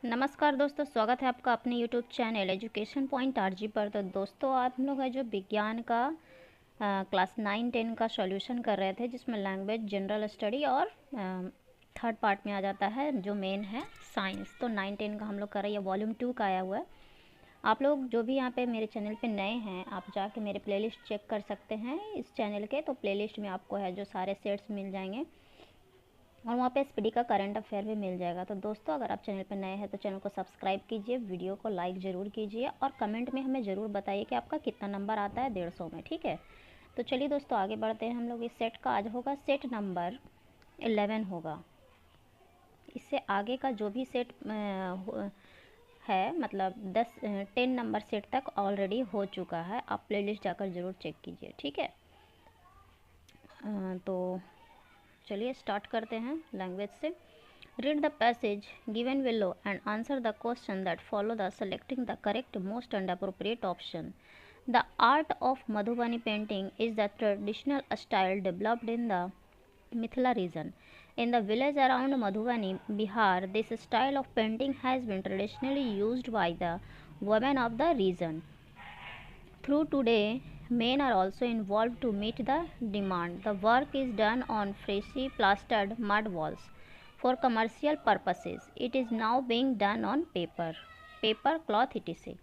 नमस्कार दोस्तों, स्वागत है आपका अपने YouTube channel education point RG पर। तो दोस्तों, आप लोग है जो विज्ञान का क्लास 9-10 का सॉल्यूशन कर रहे थे, जिसमें लैंग्वेज, जनरल स्टडी और थर्ड पार्ट में आ जाता है जो मेन है साइंस। तो 9-10 का हम लोग कर रहे हैं, वॉल्यूम 2 का आया हुआ है। आप लोग जो भी यहाँ पे मेरे चैनल पे नए हैं, आप जाके मेरे प्लेलिस्ट चेक कर सकते हैं इस चैनल के। तो प्लेलिस्ट में आपको है जो सारे सेट्स मिल जाएंगे और वहाँ पे एसपीडी का करंट अफेयर भी मिल जाएगा। तो दोस्तों, अगर आप चैनल पर नए हैं तो चैनल को सब्सक्राइब कीजिए, वीडियो को लाइक ज़रूर कीजिए और कमेंट में हमें ज़रूर बताइए कि आपका कितना नंबर आता है 150 में। ठीक है, तो चलिए दोस्तों आगे बढ़ते हैं। हम लोग इस सेट का आज होगा सेट नंबर 11 होगा। इससे आगे का जो भी सेट है, मतलब 10 नंबर सेट तक ऑलरेडी हो चुका है। आप प्लेलिस्ट जाकर ज़रूर चेक कीजिए। ठीक है, तो चलिए स्टार्ट करते हैं लैंग्वेज से। Read the passage given below and answer the question that follow the selecting the correct most and appropriate option. The art of Madhubani painting is the traditional style developed in the Mithila region. In the village around Madhubani, Bihar, this style of painting has been traditionally used by the women of the region. Through today, men are also involved to meet the demand. The work is done on freshly plastered mud walls. For commercial purposes, it is now being done on paper, cloth, etc.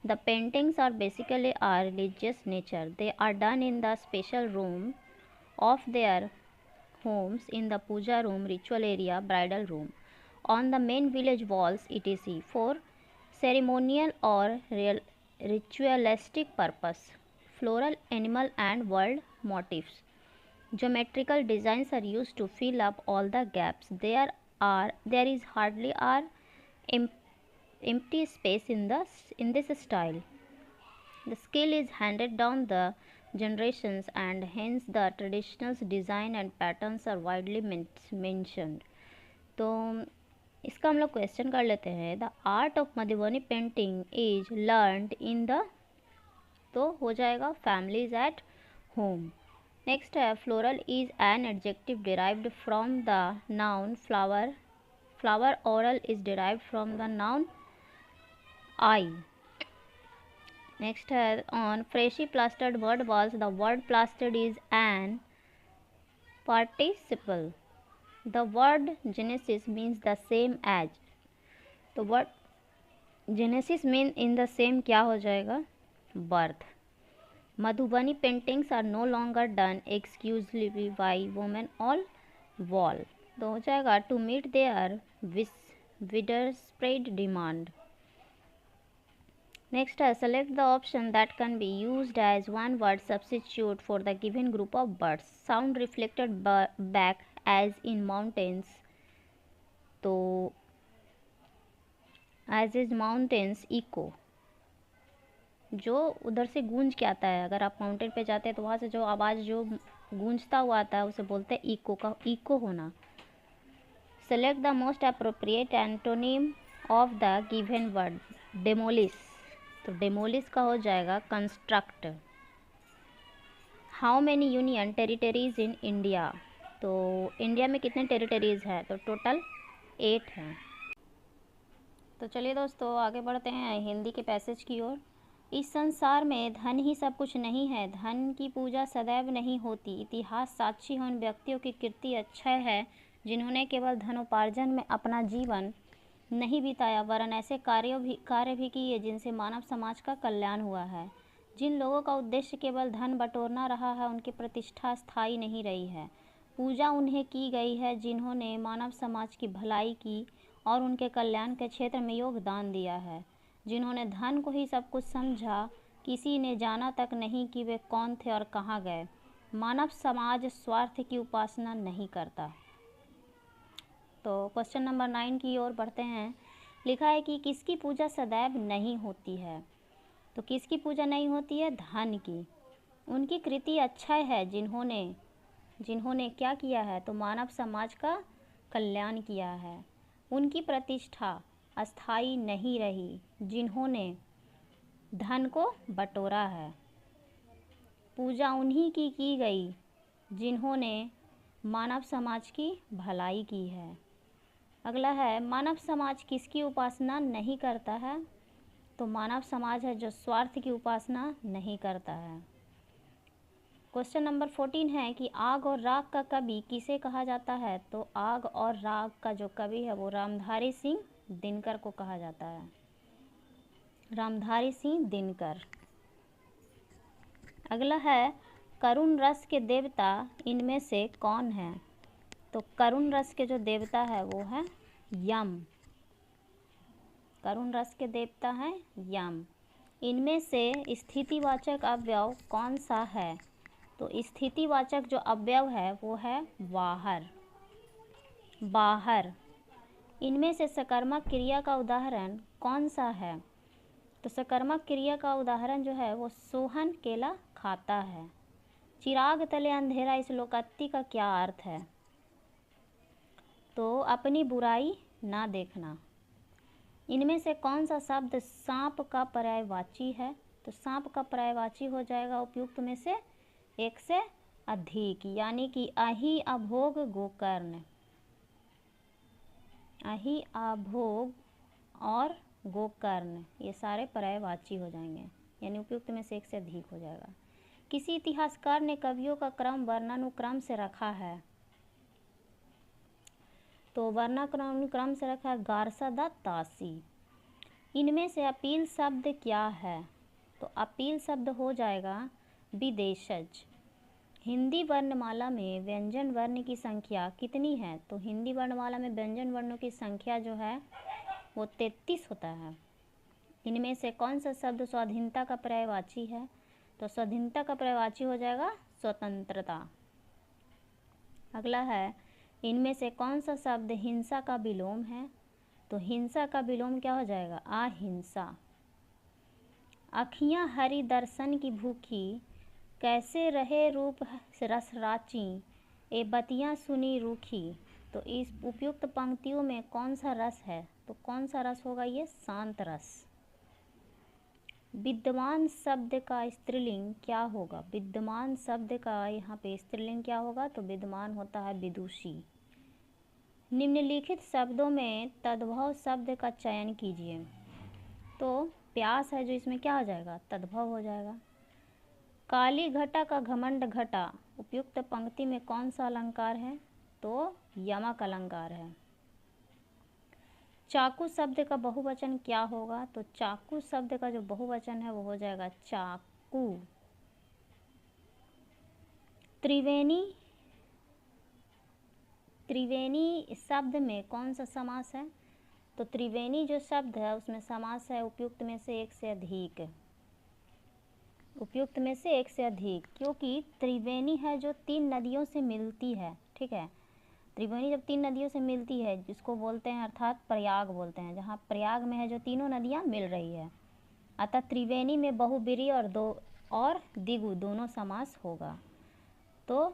The paintings are basically a religious nature. They are done in the special room of their homes, in the puja room, ritual area, bridal room, on the main village walls, etc. for ceremonial or ritualistic purpose. Floral, animal and world motifs. Geometrical designs are used to fill up all the gaps. There is hardly an empty space in this style. The skill is handed down the generations and hence the traditional design and patterns are widely mentioned. तो इसका हम लोग question कर लेते हैं। The art of Madhubani painting is learned in the, तो हो जाएगा फैमिलीज एट होम। नेक्स्ट है floral is an adjective derived from the noun flower. Flower oral is derived from the noun eye. Next है on freshly plastered word walls, the word plastered is an participle. The word genesis means the same as, तो word genesis mean in the same क्या हो जाएगा, birth. Madhubani paintings are no longer done exclusively by women on wall, तो हो जाएगा to meet their wider spread demand. Next है select the option that can be used as one word substitute for the given group of birds. Sound reflected back as in mountains, तो as is mountains echo, जो उधर से गूंज के आता है। अगर आप माउंटेन पे जाते हैं तो वहाँ से जो आवाज़ जो गूंजता हुआ आता है उसे बोलते हैं इको का, इको होना। Select the most appropriate antonym of the given word. Demolish, तो डेमोलिश का हो जाएगा construct. How many union territories in India, तो इंडिया में कितने टेरिटरीज हैं, तो टोटल 8 हैं। तो चलिए दोस्तों आगे बढ़ते हैं हिंदी के पैसेज की ओर। इस संसार में धन ही सब कुछ नहीं है, धन की पूजा सदैव नहीं होती। इतिहास साक्षी है उन व्यक्तियों की कीर्ति अक्षय है जिन्होंने केवल धनोपार्जन में अपना जीवन नहीं बिताया, वरन ऐसे कार्य भी किए जिनसे मानव समाज का कल्याण हुआ है। जिन लोगों का उद्देश्य केवल धन बटोरना रहा है, उनकी प्रतिष्ठा स्थायी नहीं रही है। पूजा उन्हें की गई है जिन्होंने मानव समाज की भलाई की और उनके कल्याण के क्षेत्र में योगदान दिया है। जिन्होंने धन को ही सब कुछ समझा, किसी ने जाना तक नहीं कि वे कौन थे और कहाँ गए। मानव समाज स्वार्थ की उपासना नहीं करता। तो क्वेश्चन नंबर 9 की ओर बढ़ते हैं। लिखा है कि किसकी पूजा सदैव नहीं होती है, तो किसकी पूजा नहीं होती है, धन की। उनकी कृति अक्षय है जिन्होंने क्या किया है, तो मानव समाज का कल्याण किया है। उनकी प्रतिष्ठा अस्थाई नहीं रही जिन्होंने धन को बटोरा है। पूजा उन्हीं की गई जिन्होंने मानव समाज की भलाई की है। अगला है मानव समाज किसकी उपासना नहीं करता है? तो मानव समाज है जो स्वार्थ की उपासना नहीं करता है। क्वेश्चन नंबर 14 है कि आग और राग का कवि किसे कहा जाता है? तो आग और राग का जो कवि है वो रामधारी सिंह दिनकर को कहा जाता है। रामधारी सिंह दिनकर। अगला है करुण रस के देवता इनमें से कौन है? तो करुण रस के जो देवता है वो है यम। करुण रस के देवता है यम। इनमें से स्थितिवाचक अवयव कौन सा है? तो स्थितिवाचक जो अवयव है वो है बाहर। बाहर। इनमें से सकर्मक क्रिया का उदाहरण कौन सा है? तो सकर्मक क्रिया का उदाहरण जो है वो सोहन केला खाता है। चिराग तले अंधेरा इस लोकोक्ति का क्या अर्थ है? तो अपनी बुराई ना देखना। इनमें से कौन सा शब्द सांप का पर्यायवाची है? तो सांप का पर्यायवाची हो जाएगा उपयुक्त में से एक से अधिक, यानी कि अहि अभोग गोकर्ण। अहि अभोग और गोकर्ण ये सारे पर्यायवाची हो जाएंगे, यानी उपयुक्त में से एक से अधिक हो जाएगा। किसी इतिहासकार ने कवियों का क्रम वर्णानुक्रम से रखा है? तो वर्णानुक्रम से रखा है गारसादा तासी। इनमें से अपील शब्द क्या है? तो अपील शब्द हो जाएगा विदेशज। हिंदी वर्णमाला में व्यंजन वर्ण की संख्या कितनी है? तो हिंदी वर्णमाला में व्यंजन वर्णों की संख्या जो है वो 33 होता है। इनमें से कौन सा शब्द स्वाधीनता का पर्यायवाची है? तो स्वाधीनता का पर्यायवाची हो जाएगा स्वतंत्रता। अगला है इनमें से कौन सा शब्द हिंसा का विलोम है? तो हिंसा का विलोम क्या हो जाएगा? अहिंसा। अखियाँ हरि दर्शन की भूखी कैसे रहे रूप रस राची ए बतियाँ सुनी रूखी। तो इस उपयुक्त पंक्तियों में कौन सा रस है? तो कौन सा रस होगा? ये शांत रस। विद्यमान शब्द का स्त्रीलिंग क्या होगा? विद्यमान शब्द का यहाँ पे स्त्रीलिंग क्या होगा? तो विद्यमान होता है विदुषी। निम्नलिखित शब्दों में तद्भव शब्द का चयन कीजिए। तो प्यास है जो इसमें क्या हो जाएगा? तद्भव हो जाएगा। काली घटा का घमंड घटा उपयुक्त पंक्ति में कौन सा अलंकार है? तो यमक अलंकार है। चाकू शब्द का बहुवचन क्या होगा? तो चाकू शब्द का जो बहुवचन है वो हो जाएगा चाकू। त्रिवेणी। त्रिवेणी शब्द में कौन सा समास है? तो त्रिवेणी जो शब्द है उसमें समास है उपयुक्त में से एक से अधिक। उपयुक्त में से एक से अधिक, क्योंकि त्रिवेणी है जो 3 नदियों से मिलती है। ठीक है, त्रिवेणी जब 3 नदियों से मिलती है जिसको बोलते हैं अर्थात प्रयाग बोलते हैं, जहाँ प्रयाग में है जो तीनों नदियाँ मिल रही है, अतः त्रिवेणी में बहुब्रीहि और द्विगु दोनों समास होगा। तो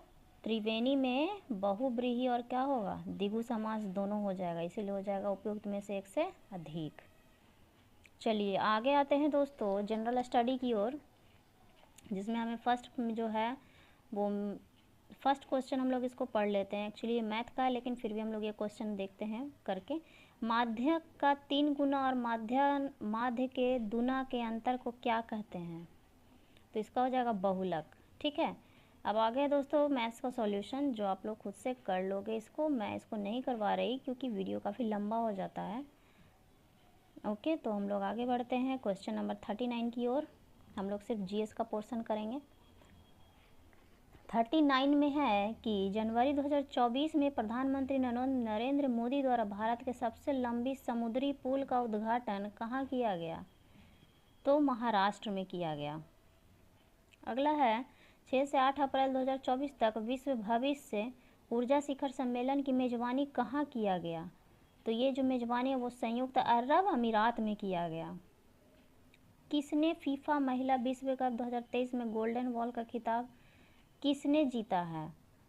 त्रिवेणी में बहुब्रीहि और क्या होगा? द्विगु समास दोनों हो जाएगा, इसीलिए हो जाएगा उपयुक्त में से एक से अधिक। चलिए आगे आते हैं दोस्तों जनरल स्टडी की ओर, जिसमें हमें फर्स्ट जो है वो फर्स्ट क्वेश्चन हम लोग इसको पढ़ लेते हैं। एक्चुअली ये मैथ का है लेकिन फिर भी हम लोग ये क्वेश्चन देखते हैं करके। माध्य का 3 गुना और माध्य के दुना के अंतर को क्या कहते हैं? तो इसका हो जाएगा बहुलक। ठीक है, अब आगे है दोस्तों मैथ्स का सॉल्यूशन जो आप लोग खुद से कर लोगे। इसको मैं इसको नहीं करवा रही क्योंकि वीडियो काफ़ी लंबा हो जाता है। ओके, तो हम लोग आगे बढ़ते हैं क्वेश्चन नंबर 39 की ओर। हम लोग सिर्फ जीएस का पोर्शन करेंगे। 39 में है कि जनवरी 2024 में प्रधानमंत्री नरेंद्र मोदी द्वारा भारत के सबसे लंबी समुद्री पुल का उद्घाटन कहाँ किया गया? तो महाराष्ट्र में किया गया। अगला है 6 से 8 अप्रैल 2024 तक विश्व भविष्य ऊर्जा शिखर सम्मेलन की मेज़बानी कहाँ किया गया? तो ये जो मेज़बानी है वो संयुक्त अरब अमीरात में किया गया। किसने फीफा महिला विश्व कप 2023 में गोल्डन बॉल का खिताब किसने जीता है?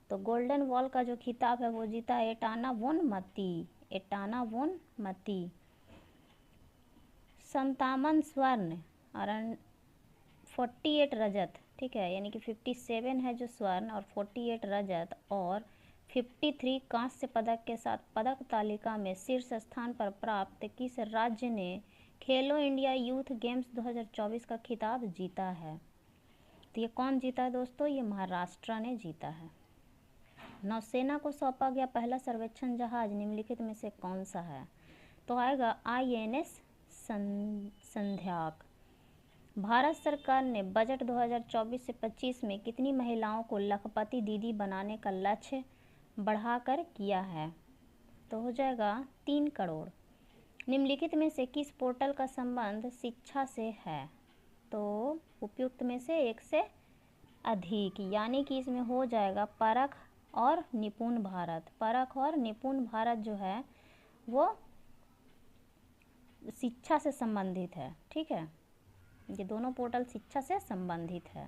तो गोल्डन बॉल का जो खिताब है वो जीता है एटाना वोनमती। एटाना वोनमती। 57 स्वर्ण और 48 रजत। ठीक है, यानी कि 57 है जो स्वर्ण और 48 रजत और 53 कांस्य पदक के साथ पदक तालिका में शीर्ष स्थान पर प्राप्त किस राज्य ने खेलो इंडिया यूथ गेम्स 2024 का खिताब जीता है? तो ये कौन जीता है दोस्तों? ये महाराष्ट्र ने जीता है। नौसेना को सौंपा गया पहला सर्वेक्षण जहाज निम्नलिखित में से कौन सा है? तो आएगा INS संध्याक। भारत सरकार ने बजट 2024 से 25 में कितनी महिलाओं को लखपति दीदी बनाने का लक्ष्य बढ़ाकर किया है? तो हो जाएगा 3 करोड़। निम्नलिखित में से किस पोर्टल का संबंध शिक्षा से है? तो उपयुक्त में से एक से अधिक, यानी कि इसमें हो जाएगा परख और निपुण भारत। परख और निपुण भारत जो है वो शिक्षा से संबंधित है। ठीक है, ये दोनों पोर्टल शिक्षा से संबंधित है।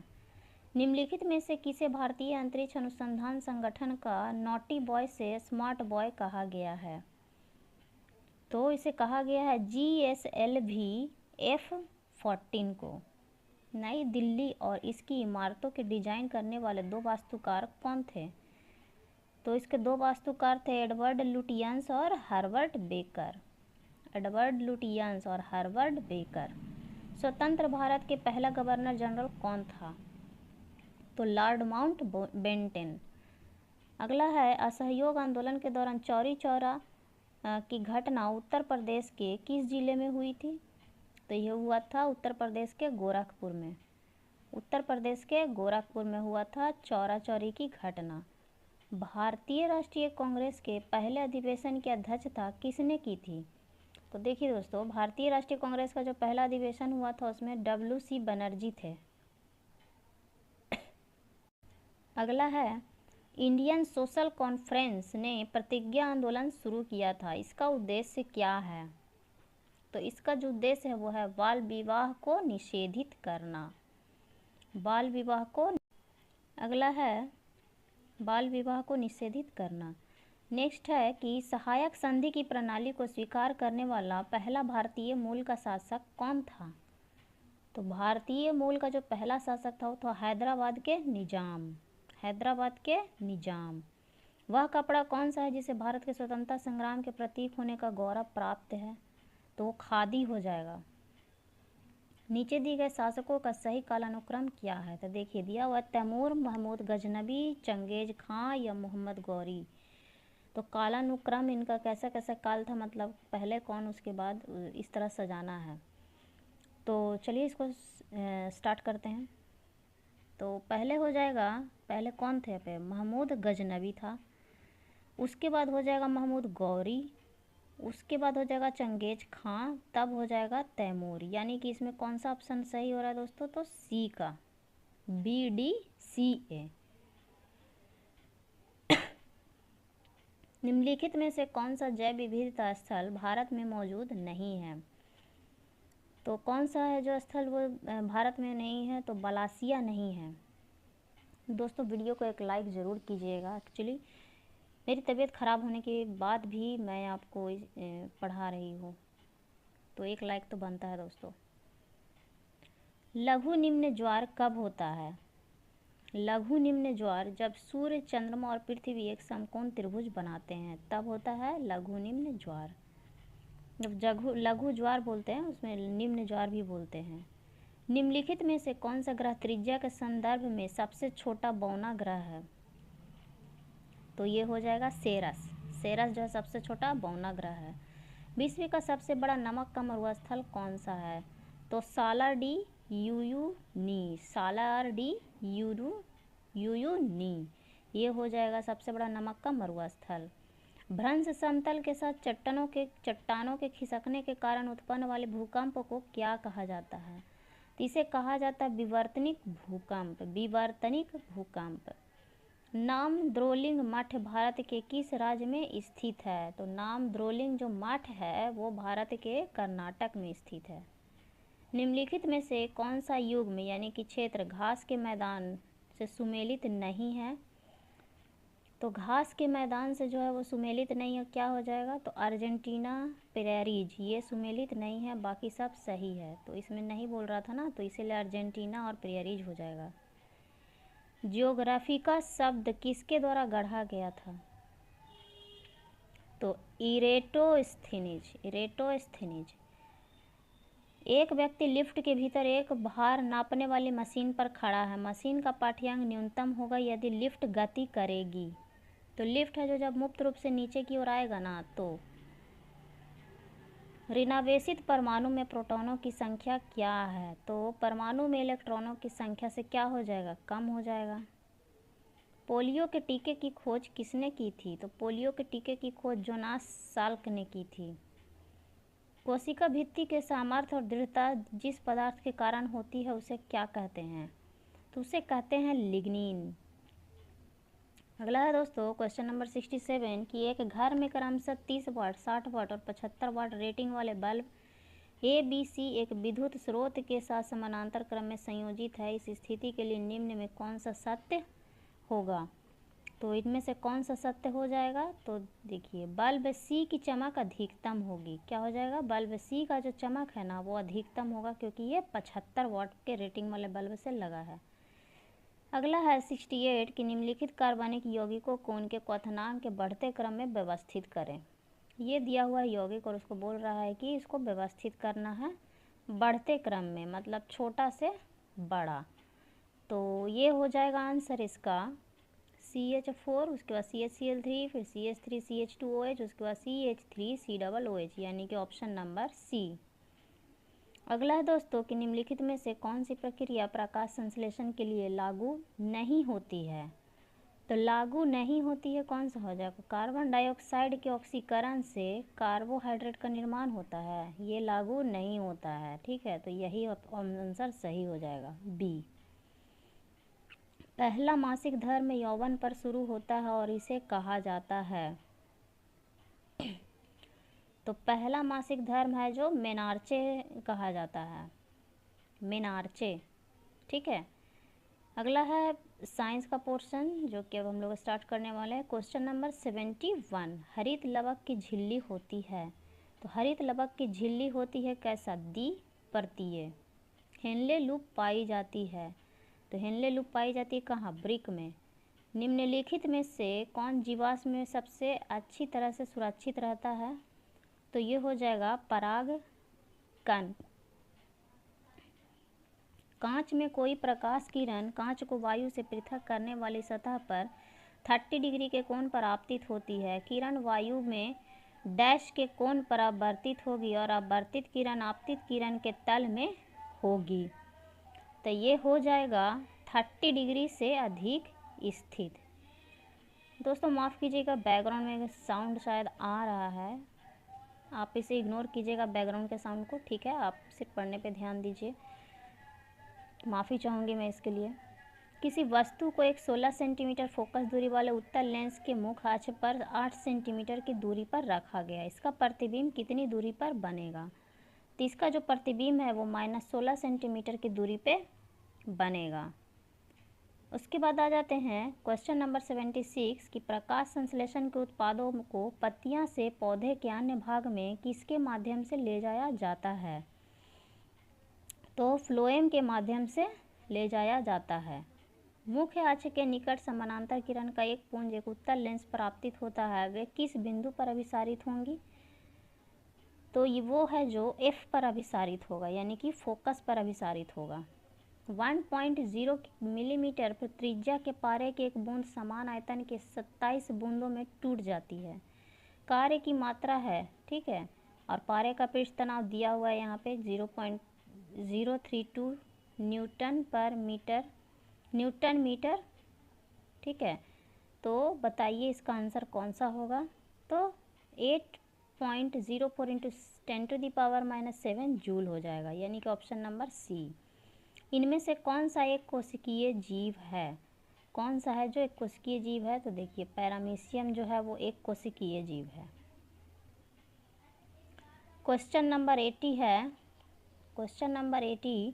निम्नलिखित में से किसे भारतीय अंतरिक्ष अनुसंधान संगठन का नॉटी बॉय से स्मार्ट बॉय कहा गया है? तो इसे कहा गया है GSLV F14 को। नई दिल्ली और इसकी इमारतों के डिजाइन करने वाले 2 वास्तुकार कौन थे? तो इसके 2 वास्तुकार थे एडवर्ड लुटियंस और हर्बर्ट बेकर। एडवर्ड लुटियंस और हर्बर्ट बेकर। स्वतंत्र भारत के पहला गवर्नर जनरल कौन था? तो लॉर्ड माउंट बेंटेन। अगला है असहयोग आंदोलन के दौरान चौरी चौरा की घटना उत्तर प्रदेश के किस जिले में हुई थी? तो यह हुआ था उत्तर प्रदेश के गोरखपुर में। उत्तर प्रदेश के गोरखपुर में हुआ था चौरा चौरी की घटना। भारतीय राष्ट्रीय कांग्रेस के पहले अधिवेशन की अध्यक्षता किसने की थी? तो देखिए दोस्तों, भारतीय राष्ट्रीय कांग्रेस का जो पहला अधिवेशन हुआ था उसमें WC बनर्जी थे। अगला है इंडियन सोशल कॉन्फ्रेंस ने प्रतिज्ञा आंदोलन शुरू किया था, इसका उद्देश्य क्या है? तो इसका जो उद्देश्य है वो है बाल विवाह को निषेधित करना। बाल विवाह को, अगला है बाल विवाह को निषेधित करना। नेक्स्ट है कि सहायक संधि की प्रणाली को स्वीकार करने वाला पहला भारतीय मूल का शासक कौन था? तो भारतीय मूल का जो पहला शासक था वो था हैदराबाद के निजाम। हैदराबाद के निजाम। वह कपड़ा कौन सा है जिसे भारत के स्वतंत्रता संग्राम के प्रतीक होने का गौरव प्राप्त है? तो वो खादी हो जाएगा। नीचे दिए गए शासकों का सही कालानुक्रम क्या है? तो देखिए दिया हुआ तैमूर, महमूद गजनबी, चंगेज खां या मोहम्मद गौरी। तो कालानुक्रम इनका कैसा कैसा काल था, मतलब पहले कौन उसके बाद, इस तरह सजाना है। तो चलिए इसको स्टार्ट करते हैं। तो पहले हो जाएगा, पहले कौन थे पे? महमूद गजनबी था। उसके बाद हो जाएगा महमूद गौरी। उसके बाद हो जाएगा चंगेज खां, तब हो जाएगा तैमूर। यानी कि इसमें कौन सा ऑप्शन सही हो रहा है दोस्तों? तो सी का, BDCA। निम्नलिखित में से कौन सा जैव विविधता स्थल भारत में मौजूद नहीं है? तो कौन सा है जो स्थल वो भारत में नहीं है? तो बलासिया नहीं है। दोस्तों वीडियो को एक लाइक ज़रूर कीजिएगा। एक्चुअली मेरी तबीयत ख़राब होने के बाद भी मैं आपको पढ़ा रही हूँ, तो एक लाइक तो बनता है दोस्तों। लघु निम्न ज्वार कब होता है? लघु निम्न ज्वार जब सूर्य, चंद्रमा और पृथ्वी एक समकोण त्रिभुज बनाते हैं, तब होता है लघु निम्न ज्वार। जब लघु ज्वार बोलते हैं उसमें निम्न ज्वार भी बोलते हैं। निम्नलिखित में से कौन सा ग्रह त्रिज्या के संदर्भ में सबसे छोटा बौना ग्रह है? तो ये हो जाएगा सेरस। सेरस जो है सबसे छोटा बौना ग्रह है। विश्व का सबसे बड़ा नमक का मरुस्थल कौन सा है? तो सालार डी यूयूनी। सालार डी यूयूनी, ये हो जाएगा सबसे बड़ा नमक का मरुस्थल। भ्रंश समतल के साथ चट्टानों के खिसकने के कारण उत्पन्न वाले भूकंप को क्या कहा जाता है? तो इसे कहा जाता है विवर्तनिक भूकंप। विवर्तनिक भूकंप। नाम द्रोलिंग मठ भारत के किस राज्य में स्थित है? तो नाम द्रोलिंग जो मठ है वो भारत के कर्नाटक में स्थित है। निम्नलिखित में से कौन सा युग में यानी कि क्षेत्र घास के मैदान से सुमेलित नहीं है? तो घास के मैदान से जो है वो सुमेलित नहीं है, क्या हो जाएगा? तो अर्जेंटीना प्रेरीज, ये सुमेलित नहीं है, बाकी सब सही है। तो इसमें नहीं बोल रहा था ना, तो इसीलिए अर्जेंटीना और प्रेरीज हो जाएगा। जियोग्राफी का शब्द किसके द्वारा गढ़ा गया था? तो इरेटोस्थेनीज, इरेटोस्थेनीज। एक व्यक्ति लिफ्ट के भीतर एक भार नापने वाली मशीन पर खड़ा है। मशीन का पाठ्यांक न्यूनतम होगा यदि लिफ्ट गति करेगी। तो लिफ्ट है जो जब मुक्त रूप से नीचे की ओर आएगा ना, तो ऋणावेशित परमाणु में प्रोटॉनों की संख्या क्या है? तो परमाणु में इलेक्ट्रॉनों की संख्या से क्या हो जाएगा? कम हो जाएगा। पोलियो के टीके की खोज किसने की थी? तो पोलियो के टीके की खोज जोनास साल्क ने की थी। कोशिका भित्ति के सामर्थ्य और दृढ़ता जिस पदार्थ के कारण होती है उसे क्या कहते हैं? तो उसे कहते हैं लिग्निन। अगला है दोस्तों क्वेश्चन नंबर 67 कि एक घर में क्रमशः 30 वाट, 60 वाट और 75 वाट रेटिंग वाले बल्ब ABC एक विद्युत स्रोत के साथ समानांतर क्रम में संयोजित है। इस स्थिति के लिए निम्न में कौन सा सत्य होगा? तो इनमें से कौन सा सत्य हो जाएगा? तो देखिए, बल्ब C की चमक अधिकतम होगी। क्या हो जाएगा? बल्ब C का जो चमक है ना वो अधिकतम होगा, क्योंकि ये 75 वाट के रेटिंग वाले बल्ब से लगा है। अगला है 68 कि निम्नलिखित कार्बनिक यौगिकों को उनके क्वथनांक के बढ़ते क्रम में व्यवस्थित करें। ये दिया हुआ है यौगिक और उसको बोल रहा है कि इसको व्यवस्थित करना है बढ़ते क्रम में, मतलब छोटा से बड़ा। तो ये हो जाएगा आंसर इसका CH4, उसके बाद CHCl3, फिर CH3CH2OH, उसके बाद CH3COOH, यानी कि ऑप्शन नंबर C। अगला है दोस्तों कि निम्नलिखित में से कौन सी प्रक्रिया प्रकाश संश्लेषण के लिए लागू नहीं होती है? तो लागू नहीं होती है कौन सा हो जाएगा? कार्बन डाइऑक्साइड के ऑक्सीकरण से कार्बोहाइड्रेट का निर्माण होता है, ये लागू नहीं होता है। ठीक है, तो यही आंसर सही हो जाएगा B। पहला मासिक धर्म यौवन पर शुरू होता है और इसे कहा जाता है। तो पहला मासिक धर्म है जो मेनार्चे कहा जाता है, मेनार्चे। ठीक है। अगला है साइंस का पोर्शन जो कि अब हम लोग स्टार्ट करने वाले हैं। क्वेश्चन नंबर 71, हरित लवक की झिल्ली होती है। तो हरित लवक की झिल्ली होती है कैसा? द्विपर्तीय। हेनले लूप पाई जाती है। तो हेनले लूप पाई जाती है कहाँ? ब्रिक में। निम्नलिखित में से कौन जीवाश्म में सबसे अच्छी तरह से सुरक्षित रहता है? तो ये हो जाएगा परागकण। कांच में कोई प्रकाश किरण कांच को वायु से पृथक करने वाली सतह पर 30 डिग्री के कोण पर आपतित होती है। किरण वायु में डैश के कोण पर अपवर्तित होगी और अपवर्तित किरण आपतित किरण के तल में होगी। तो ये हो जाएगा 30 डिग्री से अधिक स्थित। दोस्तों माफ़ कीजिएगा, बैकग्राउंड में साउंड शायद आ रहा है, आप इसे इग्नोर कीजिएगा बैकग्राउंड के साउंड को। ठीक है, आप सिर्फ पढ़ने पे ध्यान दीजिए, माफ़ी चाहूँगी मैं इसके लिए। किसी वस्तु को एक 16 सेंटीमीटर फोकस दूरी वाले उत्तल लेंस के मुख्य अक्ष पर 8 सेंटीमीटर की दूरी पर रखा गया। इसका प्रतिबिंब कितनी दूरी पर बनेगा? तो इसका जो प्रतिबिंब है वो -16 सेंटीमीटर की दूरी पे बनेगा। उसके बाद आ जाते हैं क्वेश्चन नंबर 76 कि प्रकाश संश्लेषण के उत्पादों को पत्तियां से पौधे के अन्य भाग में किसके माध्यम से ले जाया जाता है? तो फ्लोएम के माध्यम से ले जाया जाता है। मुख्य अक्ष के निकट समानांतर किरण का एक पुंज एक उत्तल लेंस पर आपतित होता है, वे किस बिंदु पर अभिसारित होंगी? तो ये वो है जो F पर अभिसारित होगा, यानी कि फोकस पर अभिसारित होगा। 1.0 मिलीमीटर पर त्रिज्या के पारे की एक बूंद समान आयतन के 27 बूंदों में टूट जाती है। कार्य की मात्रा है, ठीक है, और पारे का पृष्ठ तनाव दिया हुआ है यहाँ पे 0.032 न्यूटन मीटर। ठीक है, तो बताइए इसका आंसर कौन सा होगा? तो 8.04 × 10⁻⁻7 जूल हो जाएगा, यानी कि ऑप्शन नंबर C। इनमें से कौन सा एक कोशिकीय जीव है? कौन सा है जो एक कोशिकीय जीव है? तो देखिए पैरामीशियम जो है वो एक कोशिकीय जीव है। क्वेश्चन नंबर 80 है, क्वेश्चन नंबर 80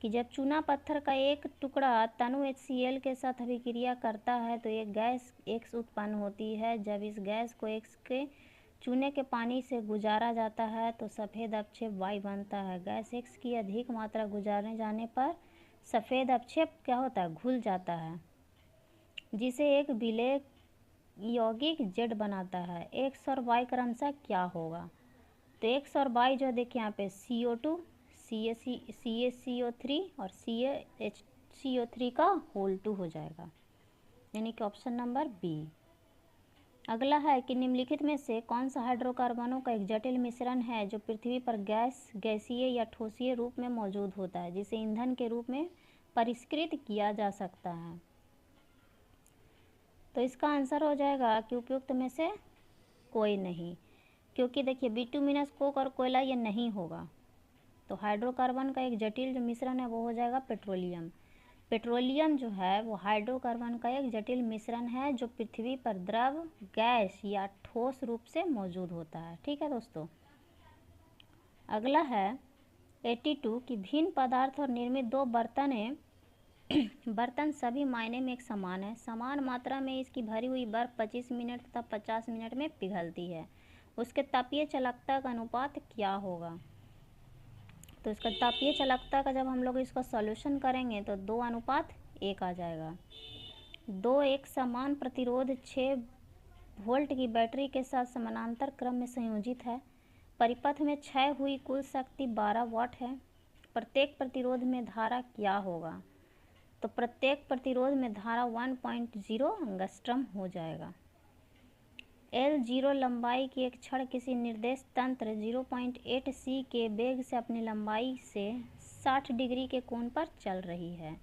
कि जब चूना पत्थर का एक टुकड़ा तनु HCl के साथ अभिक्रिया करता है तो एक गैस X उत्पन्न होती है। जब इस गैस को X के चूने के पानी से गुजारा जाता है तो सफ़ेद अपक्षेप Y बनता है। गैस X की अधिक मात्रा गुजारने जाने पर सफ़ेद अपक्षेप क्या होता है? घुल जाता है, जिसे एक विलेय यौगिक जेड बनाता है, एक्स और वाई क्रमशः क्या होगा? तो एक्स और वाई जो है देखिए यहाँ पे CO2, CaCO3 और CaHCO3 का होल 2 हो जाएगा, यानी कि ऑप्शन नंबर बी। अगला है कि निम्नलिखित में से कौन सा हाइड्रोकार्बनों का एक जटिल मिश्रण है जो पृथ्वी पर गैसीय या ठोसीय रूप में मौजूद होता है, जिसे ईंधन के रूप में परिष्कृत किया जा सकता है? तो इसका आंसर हो जाएगा कि उपयुक्त में से कोई नहीं, क्योंकि देखिए बिटुमिनस कोक और कोयला ये नहीं होगा। तो हाइड्रोकार्बन का एक जटिल जो मिश्रण है वो हो जाएगा पेट्रोलियम। पेट्रोलियम जो है वो हाइड्रोकार्बन का एक जटिल मिश्रण है जो पृथ्वी पर द्रव, गैस या ठोस रूप से मौजूद होता है। ठीक है दोस्तों। अगला है 82 कि भिन्न पदार्थ और निर्मित दो बर्तन सभी मायने में एक समान है। समान मात्रा में इसकी भरी हुई बर्फ 25 मिनट तथा 50 मिनट में पिघलती है। उसके तापीय चालकता का अनुपात क्या होगा? तो इसका तापीय चालकता का जब हम लोग इसका सॉल्यूशन करेंगे तो 2:1 आ जाएगा। दो एक समान प्रतिरोध 6 वोल्ट की बैटरी के साथ समानांतर क्रम में संयोजित है। परिपथ में क्षय हुई कुल शक्ति 12 वाट है। प्रत्येक प्रतिरोध में धारा क्या होगा? तो प्रत्येक प्रतिरोध में धारा 1.0 एंगस्ट्रम हो जाएगा। L0 लंबाई की एक छड़ किसी निर्देश तंत्र 0.8 c के वेग से अपनी लंबाई से 60 डिग्री के कोण पर चल रही है।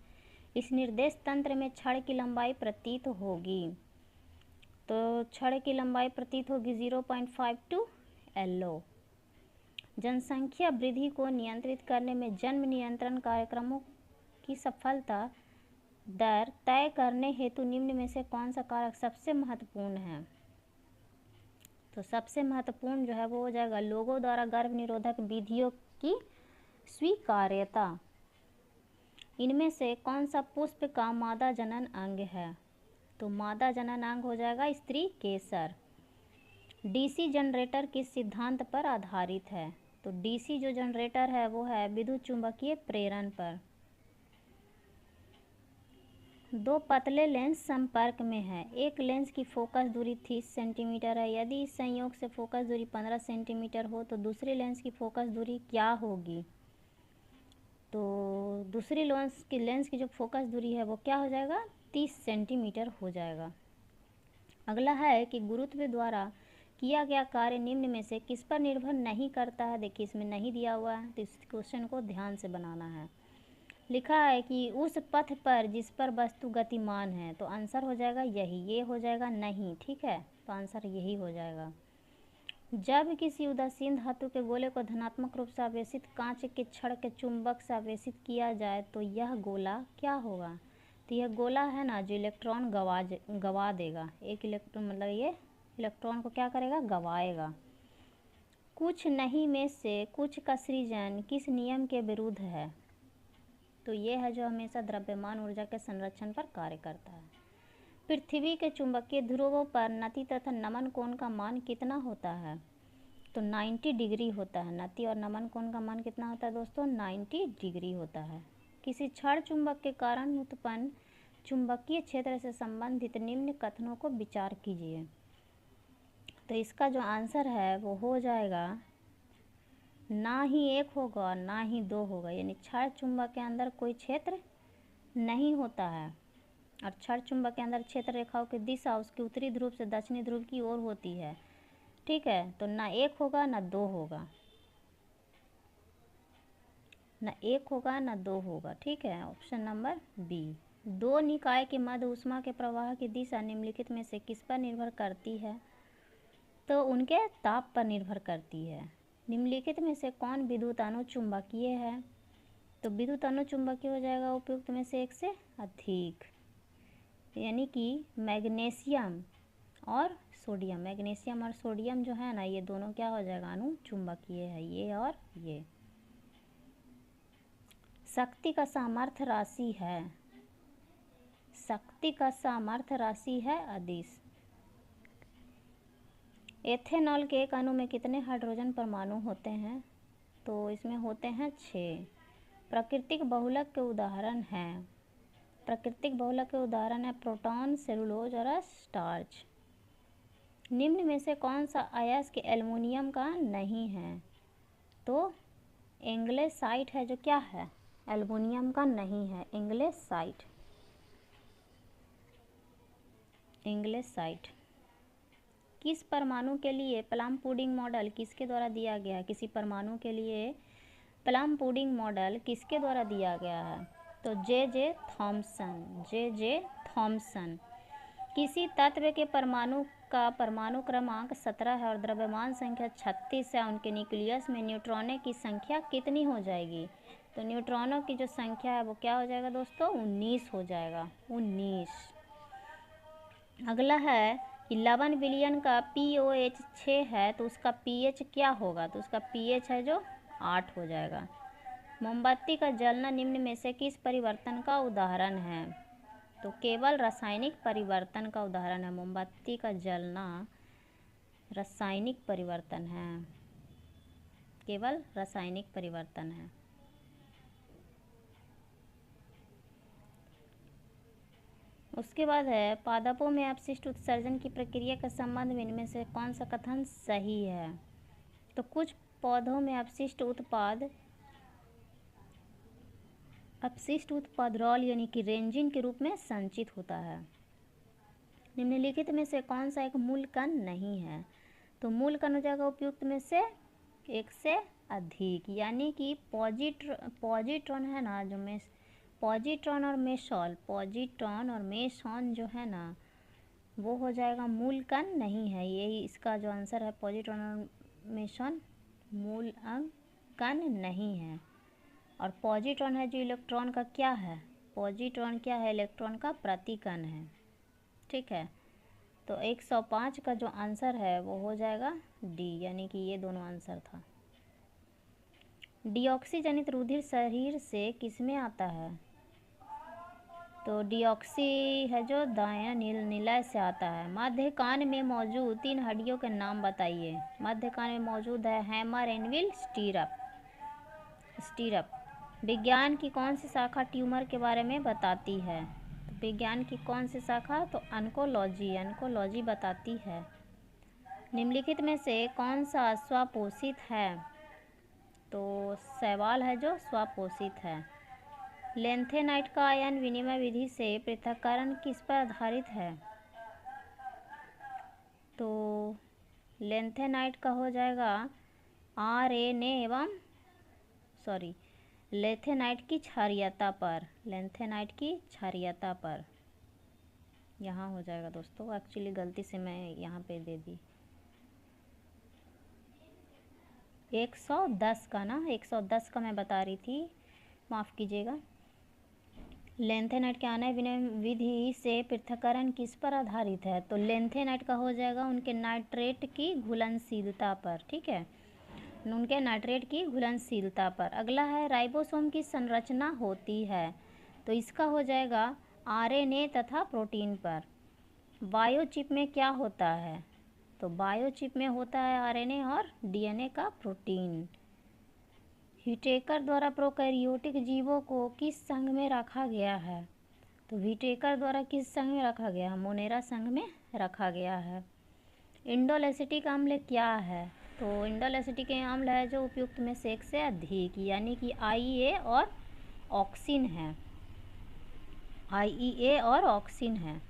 इस निर्देश तंत्र में छड़ की लंबाई प्रतीत होगी। तो छड़ की लंबाई प्रतीत होगी 0.52 LO। जनसंख्या वृद्धि को नियंत्रित करने में जन्म नियंत्रण कार्यक्रमों की सफलता दर तय करने हेतु निम्न में से कौन सा कारक सबसे महत्वपूर्ण है? तो सबसे महत्वपूर्ण जो है वो हो जाएगा लोगों द्वारा गर्भ निरोधक विधियों की स्वीकार्यता। इनमें से कौन सा पुष्प का मादा जनन अंग है? तो मादा जनन अंग हो जाएगा स्त्री केसर। डीसी जनरेटर किस सिद्धांत पर आधारित है? तो डीसी जो जनरेटर है वो है विद्युत चुंबकीय प्रेरण पर। दो पतले लेंस संपर्क में है। एक लेंस की फोकस दूरी 30 सेंटीमीटर है। यदि इस संयोग से फोकस दूरी 15 सेंटीमीटर हो तो दूसरी लेंस की फोकस दूरी क्या होगी? तो दूसरी लेंस की जो फोकस दूरी है वो क्या हो जाएगा? 30 सेंटीमीटर हो जाएगा। अगला है कि गुरुत्व द्वारा किया गया कार्य निम्न में से किस पर निर्भर नहीं करता है? देखिए इसमें नहीं दिया हुआ है तो इस क्वेश्चन को ध्यान से बनाना है। लिखा है कि उस पथ पर जिस पर वस्तु गतिमान है, तो आंसर हो जाएगा यही। ये हो जाएगा नहीं। ठीक है, तो आंसर यही हो जाएगा। जब किसी उदासीन धातु के गोले को धनात्मक रूप से आवेशित कांच के छड़ के चुंबक से आवेशित किया जाए तो यह गोला क्या होगा? तो यह गोला है ना जो इलेक्ट्रॉन गवा देगा। एक इलेक्ट्रॉन मतलब ये इलेक्ट्रॉन को क्या करेगा? गवाएगा। कुछ नहीं में से कुछ का सृजन किस नियम के विरुद्ध है? तो ये है जो हमेशा द्रव्यमान ऊर्जा के संरक्षण पर कार्य करता है। पृथ्वी के चुंबकीय ध्रुवों पर नति तथा नमन कोण का मान कितना होता है? तो 90 डिग्री होता है। नति और नमन कोण का मान कितना होता है दोस्तों? 90 डिग्री होता है। किसी क्षण चुंबक के कारण उत्पन्न चुंबकीय क्षेत्र से संबंधित निम्न कथनों को विचार कीजिए। तो इसका जो आंसर है वो हो जाएगा ना ही एक होगा ना ही दो होगा, यानी क्षण चुंबक के अंदर कोई क्षेत्र नहीं होता है। और क्षण चुंबक के अंदर क्षेत्र रेखाओं की दिशा उसके उत्तरी ध्रुव से दक्षिणी ध्रुव की ओर होती है। ठीक है, तो ना एक होगा ना दो होगा, ना एक होगा ना दो होगा। ठीक है, ऑप्शन नंबर बी। दो निकाय के मध्य ऊष्मा के प्रवाह की दिशा निम्नलिखित में से किस पर निर्भर करती है? तो उनके ताप पर निर्भर करती है। निम्नलिखित में से कौन विद्युत अणु चुंबकीय है? तो विद्युत अणु चुंबकीय हो जाएगा उपयुक्त में से एक से अधिक, यानी कि मैग्नीशियम और सोडियम। मैग्नीशियम और सोडियम जो है ना ये दोनों क्या हो जाएगा? अणु चुंबकीय है, ये और ये। शक्ति का सामर्थ्य राशि है, शक्ति का सामर्थ्य राशि है अदिश। एथेनॉल के एक अणु में कितने हाइड्रोजन परमाणु होते हैं? तो इसमें होते हैं 6। प्राकृतिक बहुलक के उदाहरण हैं। प्राकृतिक बहुलक के उदाहरण है प्रोटॉन, सेलुलोज और स्टार्च। निम्न में से कौन सा अयस्क एल्युमिनियम का नहीं है? तो एंगलेसाइट है जो क्या है, एल्युमिनियम का नहीं है, एंगलेसाइट। एंगलेसाइट। किस परमाणु के लिए प्लम पुडिंग मॉडल किसके द्वारा दिया गया है? किसी परमाणु के लिए प्लम पुडिंग मॉडल किसके द्वारा दिया गया है? तो जे थॉमसन, जे थॉमसन। किसी तत्व के परमाणु का परमाणु क्रमांक 17 है और द्रव्यमान संख्या 36 है, उनके न्यूक्लियस में न्यूट्रॉनों की संख्या कितनी हो जाएगी? तो न्यूट्रॉनों की जो संख्या है वो क्या हो जाएगा दोस्तों? 19 हो जाएगा, 19। अगला है कि लवण विलयन का pOH 6 है तो उसका pH क्या होगा? तो उसका pH है जो 8 हो जाएगा। मोमबत्ती का जलना निम्न में से किस परिवर्तन का उदाहरण है? तो केवल रासायनिक परिवर्तन का उदाहरण है। मोमबत्ती का जलना रासायनिक परिवर्तन है, केवल रासायनिक परिवर्तन है। उसके बाद है पादपों में अपशिष्ट उत्सर्जन की प्रक्रिया के संबंध में इनमें से कौन सा कथन सही है? तो कुछ पौधों में अपशिष्ट उत्पाद रॉल यानी कि रेंजिन के रूप में संचित होता है। निम्नलिखित में से कौन सा एक मूल कण नहीं है? तो मूल कण हो जाएगा उपयुक्त में से एक से अधिक, यानी कि पॉजिट्रॉन है ना, जो पॉजिट्रॉन और मेसॉन जो है ना, वो हो जाएगा मूल कण नहीं है। यही इसका जो आंसर है, पॉजिट्रॉन और मेसॉन मूल कण नहीं है। और पॉजिट्रॉन है जो इलेक्ट्रॉन का क्या है? पॉजिट्रॉन क्या है? इलेक्ट्रॉन का प्रतिकण है। ठीक है, तो 105 का जो आंसर है वो हो जाएगा डी, यानी कि ये दोनों आंसर था। डिऑक्सी जनित रुधिर शरीर से किसमें आता है? तो डिऑक्सी है जो दायां निलय से आता है। मध्य कान में मौजूद 3 हड्डियों के नाम बताइए। मध्य कान में मौजूद है हैमर, एनविल, स्टीरअप। विज्ञान की कौन सी शाखा ट्यूमर के बारे में बताती है? तो विज्ञान की कौन सी शाखा? तो ऑन्कोलॉजी बताती है। निम्नलिखित में से कौन सा स्वापोषित है? तो शैवाल है जो स्वापोषित है। लेंथेनाइट का आयन विनिमय विधि से पृथक्करण किस पर आधारित है? तो लेंथेनाइट का हो जाएगा आरएनए एवं लेंथेनाइट की क्षारीयता पर, यहाँ हो जाएगा दोस्तों। एक्चुअली गलती से मैं यहाँ पे दे दी 110 का ना, 110 का मैं बता रही थी, माफ़ कीजिएगा। लेंथेनाइट के आयन विनिमय विधि से पृथक्करण किस पर आधारित है? तो लेंथेनाइट का हो जाएगा उनके नाइट्रेट की घुलनशीलता पर। ठीक है, उनके नाइट्रेट की घुलनशीलता पर। अगला है राइबोसोम की संरचना होती है, तो इसका हो जाएगा आरएनए तथा प्रोटीन पर। बायोचिप में क्या होता है? तो बायोचिप में होता है आरएनए और डीएनए का प्रोटीन। व्हिटेकर द्वारा प्रोकैरियोटिक जीवों को किस संघ में रखा गया है? तो व्हिटेकर द्वारा किस संघ में रखा गया है? मोनेरा संघ में रखा गया है। इंडोल एसिटिक अम्ल क्या है? तो इंडोल एसिटिक अम्ल है जो उपयुक्त में से एक से अधिक, यानी कि IEA और ऑक्सिन है। IEA और ऑक्सिन है,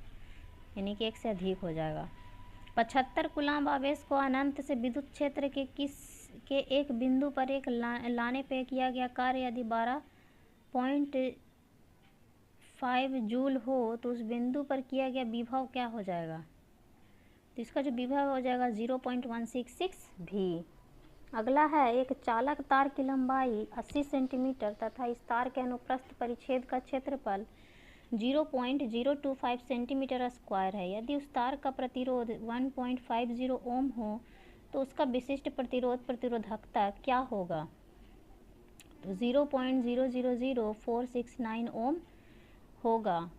यानी कि एक से अधिक हो जाएगा। 75 कूलाम्ब आवेश को अनंत से विद्युत क्षेत्र के एक बिंदु पर लाने पे किया गया कार्य यदि 12.5 जूल हो तो उस बिंदु पर किया गया विभव क्या हो जाएगा? तो इसका जो विभव हो जाएगा 0.166 भी। अगला है एक चालक तार की लंबाई 80 सेंटीमीटर तथा इस तार के अनुप्रस्थ परिच्छेद का क्षेत्रफल 0.025 सेंटीमीटर स्क्वायर है। यदि उस तार का प्रतिरोध 1.50 ओम हो तो उसका विशिष्ट प्रतिरोधकता क्या होगा? तो 0.000469 ओम होगा।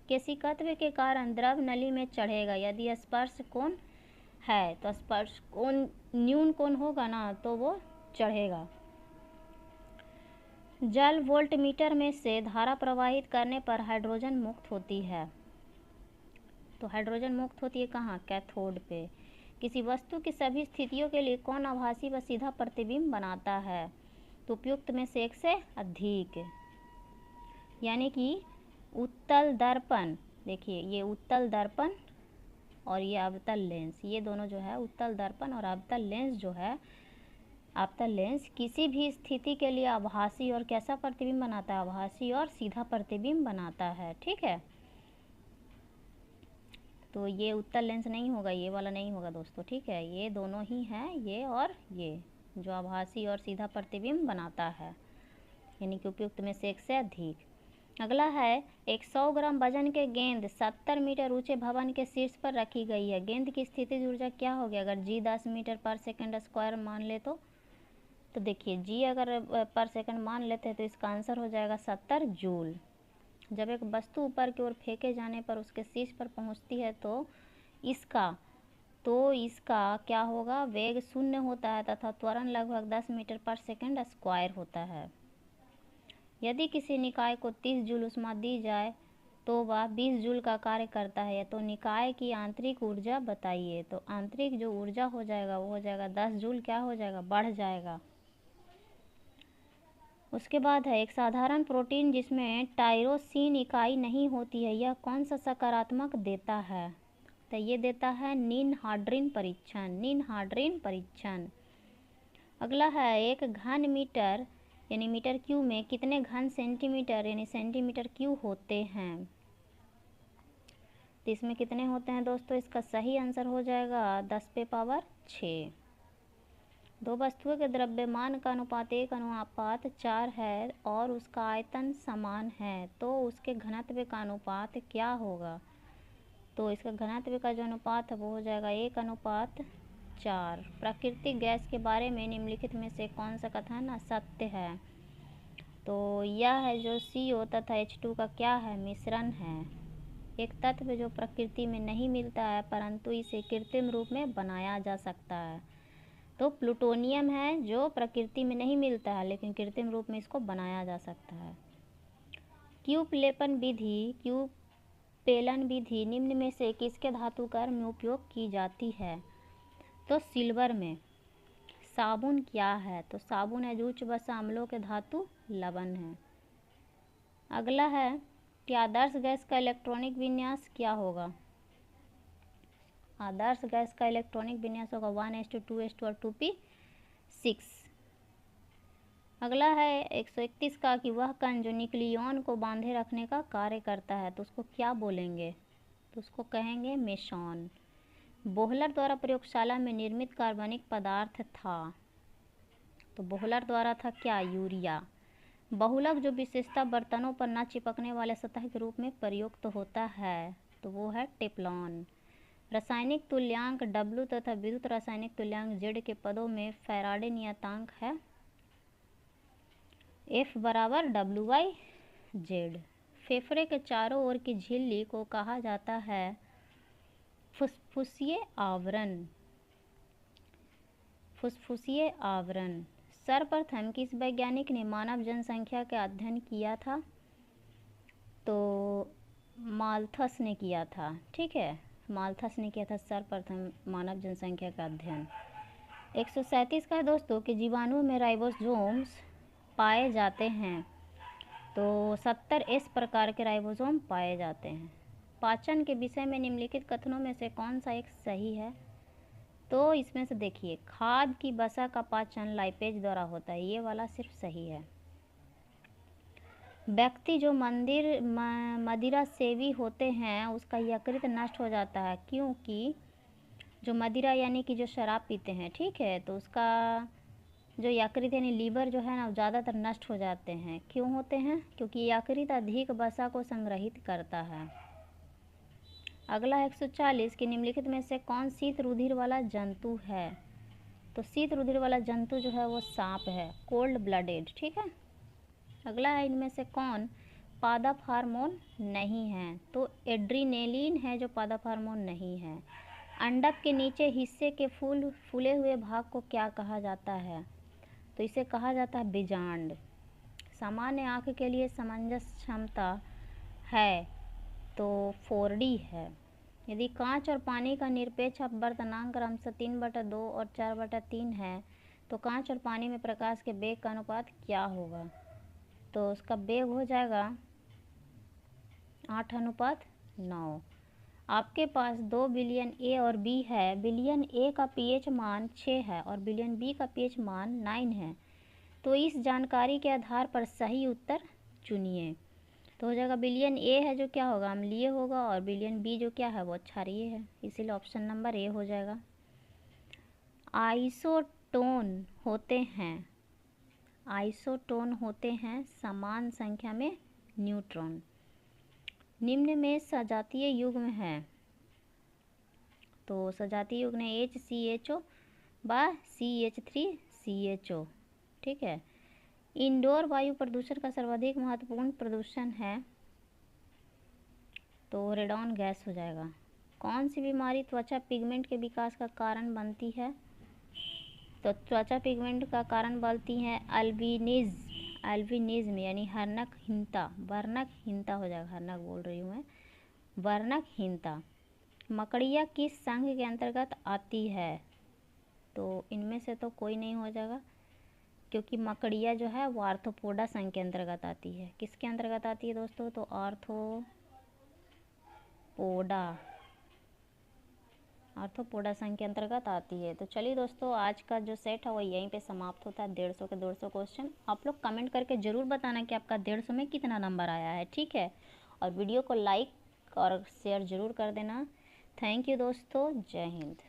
केशिकत्व के कारण द्रव नली में चढ़ेगा यदि स्पर्श कोण है, तो स्पर्श कोण न्यून कोण होगा ना, तो वो चढ़ेगा। जल वोल्टमीटर में से धारा प्रवाहित करने पर हाइड्रोजन मुक्त होती है। तो हाइड्रोजन मुक्त होती है कहाँ, कैथोड पे। किसी वस्तु की सभी स्थितियों के लिए कौन आभासी व सीधा प्रतिबिंब बनाता है, तो उपयुक्त में से एक से अधिक। यानी कि उत्तल दर्पण, देखिए ये उत्तल दर्पण और ये अवतल लेंस, ये दोनों जो है उत्तल दर्पण और अवतल लेंस जो है, अवतल लेंस किसी भी स्थिति के लिए आभासी और कैसा प्रतिबिंब बनाता है, आभासी और सीधा प्रतिबिंब बनाता है। ठीक है, तो ये उत्तल लेंस नहीं होगा, ये वाला नहीं होगा दोस्तों। ठीक है, ये दोनों ही हैं, ये और ये, जो आभासी और सीधा प्रतिबिंब बनाता है, यानी कि उपयुक्त में से एक से अधिक। अगला है, एक 100 ग्राम वजन के गेंद 70 मीटर ऊंचे भवन के शीर्ष पर रखी गई है। गेंद की स्थितिज ऊर्जा क्या होगी अगर जी 10 मीटर पर सेकंड स्क्वायर मान ले तो देखिए जी अगर पर सेकंड मान लेते हैं तो इसका आंसर हो जाएगा 70 जूल। जब एक वस्तु ऊपर की ओर फेंके जाने पर उसके शीर्ष पर पहुंचती है तो इसका क्या होगा, वेग 0 होता है तथा त्वरण लगभग 10 मीटर पर सेकंड स्क्वायर होता है। यदि किसी निकाय को 30 जूल ऊष्मा दी जाए तो वह 20 जूल का कार्य करता है, तो निकाय की आंतरिक ऊर्जा बताइए। तो आंतरिक जो ऊर्जा हो जाएगा वो हो जाएगा 10 जूल, क्या हो जाएगा, बढ़ जाएगा। उसके बाद है, एक साधारण प्रोटीन जिसमें टायरोसिन इकाई नहीं होती है, यह कौन सा सकारात्मक देता है, तो ये देता है निनहार्ड्रिन परीक्षण, निनहार्ड्रिन परीक्षण। अगला है, एक घन मीटर यानी मीटर क्यूब में कितने घन सेंटीमीटर यानी सेंटीमीटर क्यूब होते हैं, तो इसमें कितने होते हैं दोस्तों, इसका सही आंसर हो जाएगा 10 पे पावर 6। दो वस्तुओं के द्रव्यमान का अनुपात 1:4 है और उसका आयतन समान है, तो उसके घनत्व का अनुपात क्या होगा, तो इसका घनत्व का जो अनुपात है वो हो जाएगा 1:4। प्राकृतिक गैस के बारे में निम्नलिखित में से कौन सा कथन असत्य है, तो यह है जो CO तथा H2 का क्या है, मिश्रण है। एक तत्व जो प्रकृति में नहीं मिलता है परंतु इसे कृत्रिम रूप में बनाया जा सकता है, तो प्लूटोनियम है जो प्रकृति में नहीं मिलता है लेकिन कृत्रिम रूप में इसको बनाया जा सकता है। क्यूपेलन विधि निम्न में से किसके धातुकर्म में उपयोग की जाती है, तो सिल्वर में। साबुन क्या है, तो साबुन है जो उच्च वसा अम्लों के धातु लवण है। अगला है कि आदर्श गैस का इलेक्ट्रॉनिक विन्यास क्या होगा, आदर्श गैस का इलेक्ट्रॉनिक विन्यास होगा 1:2:2 और 2p6। अगला है 131 का कि वह कण जो न्यूक्लियॉन को बांधे रखने का कार्य करता है, तो उसको क्या बोलेंगे, तो उसको कहेंगे मेसॉन। बोहलर द्वारा प्रयोगशाला में निर्मित कार्बनिक पदार्थ था, तो बोहलर द्वारा था क्या, यूरिया। बहुलक जो विशेषता बर्तनों पर न चिपकने वाले सतह के रूप में प्रयुक्त होता है, तो वो है टेफ्लॉन। रासायनिक तुल्यांक W तथा विद्युत रासायनिक तुल्यांक Z के पदों में फैराडे नियतांक है F बराबर W/Z। फेफड़े के चारों ओर की झिल्ली को कहा जाता है फुसफुसीय आवरण, फुसफुसीय आवरण। सर्वप्रथम किस वैज्ञानिक ने मानव जनसंख्या का अध्ययन किया था, तो माल्थस ने किया था। ठीक है, माल्थस ने किया था सर्वप्रथम मानव जनसंख्या का अध्ययन। 137 का है दोस्तों कि जीवाणुओं में राइबोसोम्स पाए जाते हैं, तो 70S प्रकार के राइबोसोम पाए जाते हैं। पाचन के विषय में निम्नलिखित कथनों में से कौन सा एक सही है, तो इसमें से देखिए खाद्य की वसा का पाचन लाइपेज द्वारा होता है, ये वाला सिर्फ सही है। व्यक्ति जो मदिरा सेवी होते हैं उसका यकृत नष्ट हो जाता है, क्योंकि जो मदिरा यानी कि जो शराब पीते हैं, ठीक है, तो उसका जो यकृत यानी लीवर जो है ना ज़्यादातर नष्ट हो जाते हैं। क्यों होते हैं, क्योंकि यकृत अधिक वसा को संग्रहित करता है। अगला 140 कि निम्नलिखित में से कौन शीत रुधिर वाला जंतु है, तो शीत रुधिर वाला जंतु जो है वो सांप है, कोल्ड ब्लडेड। ठीक है, अगला है इनमें से कौन पादप हार्मोन नहीं है, तो एड्रीनेलिन है जो पादप हार्मोन नहीं है। अंडक के नीचे हिस्से के फूले हुए भाग को क्या कहा जाता है, तो इसे कहा जाता है बीजांड। सामान्य आँख के लिए सामंजस्य क्षमता है, तो 4D है। यदि कांच और पानी का निरपेक्ष अपवर्तनांक क्रमशः 3/2 और 4/3 है तो कांच और पानी में प्रकाश के वेग का अनुपात क्या होगा? तो उसका वेग हो जाएगा 8:9। आपके पास 2 बिलियन ए और बी है। बिलियन ए का पीएच मान 6 है और बिलियन बी का पीएच मान 9 है। तो इस जानकारी के आधार पर सही उत्तर चुनिए। तो हो जाएगा बिलियन ए है जो क्या होगा, अम्लीय होगा, और बिलियन बी जो क्या है वो क्षारीय है, इसीलिए ऑप्शन नंबर ए हो जाएगा। आइसोटोन होते हैं समान संख्या में न्यूट्रॉन। निम्न में सजातीय युग्म है, तो सजातीय युग्म है HCHO व CH3CHO। ठीक है। इंडोर वायु प्रदूषण का सर्वाधिक महत्वपूर्ण प्रदूषण है, तो रेडॉन गैस हो जाएगा। कौन सी बीमारी त्वचा पिगमेंट के विकास का कारण बनती है? तो त्वचा पिगमेंट का कारण बनती है अल्बिनिज्म यानी वर्णकहीनता। वर्णकहीनता हो जाएगा, वर्णक बोल रही हूँ मैं, वर्णकहीनता। मकड़िया किस संघ के अंतर्गत आती है? तो इनमें से तो कोई नहीं हो जाएगा, क्योंकि मकड़िया जो है वो आर्थ्रोपोडा संघ के अंतर्गत आती है। किसके अंतर्गत आती है दोस्तों? तो आर्थ्रोपोडा संघ के अंतर्गत आती है। तो चलिए दोस्तों, आज का जो सेट है वो यहीं पे समाप्त होता है। 150 के 150 क्वेश्चन। आप लोग कमेंट करके ज़रूर बताना कि आपका 150 में कितना नंबर आया है, ठीक है। और वीडियो को लाइक और शेयर ज़रूर कर देना। थैंक यू दोस्तों, जय हिंद।